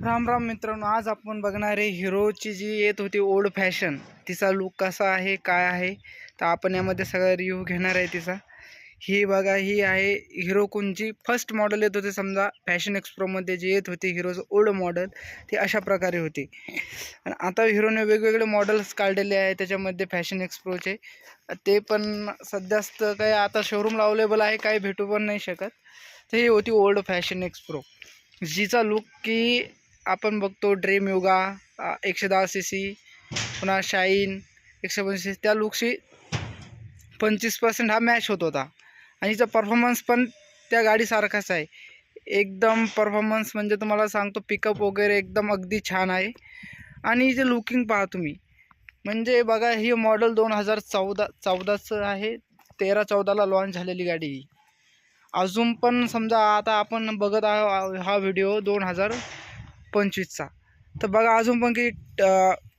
राम राम मित्रांनो, आज आपण बघणार आहे हिरोची जी येत होती ओल्ड फॅशन, तिचा लुक कसा आहे काय आहे तर आपण यामध्ये सगळा रिव्ह्यू घेणार आहे तिचा। ही बघा, ही आहे हिरो कोणची फर्स्ट मॉडेल येत होते समजा फॅशन एक्सप्रोमध्ये जी येत होती हिरोचं ओल्ड मॉडेल, ती अशा प्रकारे होती। आणि आता हिरोने वेगवेगळे मॉडेल्स काढलेले आहे त्याच्यामध्ये फॅशन एक्सप्रोचे, ते पण सध्यास्त काय आता शोरूमला अवेलेबल आहे, काही भेटू पण नाही शकत। तर ही होती ओल्ड फॅशन एक्सप्रो, जिचा लुक की आपण बघतो ड्रीम योगा 110 सीसी, पुन्हा शाईन 125, त्या लुकशी 25% हा मॅच होत होता। आणि हिचा परफॉर्मन्स पण त्या गाडीसारखाच आहे, एकदम परफॉर्मन्स म्हणजे तुम्हाला सांगतो पिकअप वगैरे एकदम अगदी छान आहे। आणि हिचे लुकिंग पहा तुम्ही, म्हणजे बघा ही मॉडेल 2014चं आहे, 13-14ला लॉन्च झालेली गाडी ही। अजून पण समजा आता आपण बघत आहोत हा व्हिडिओ 2025चा, तर बघा अजून पण की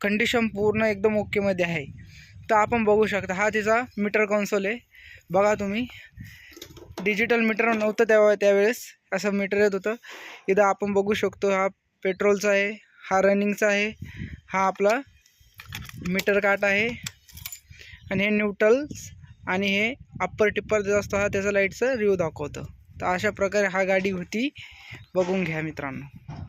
कंडिशन पूर्ण एकदम ओकेमध्ये आहे। तर आपण बघू शकता हा तिचा मीटर कन्सोल आहे, बघा तुम्ही डिजिटल मीटर नव्हतं त्यावेळेस, असं मीटर येत होतं। इथं आपण बघू शकतो हा पेट्रोलचा आहे, हा रनिंगचा आहे, हा आपला मीटर काट आहे, आणि हे न्यूट्रल्स आणि हे अप्पर टिप्पर जो असतो हा त्याचा लाईटचं रिव्ह्यू दाखवतं। तर अशा प्रकारे हा गाडी होती, बघून घ्या मित्रांनो।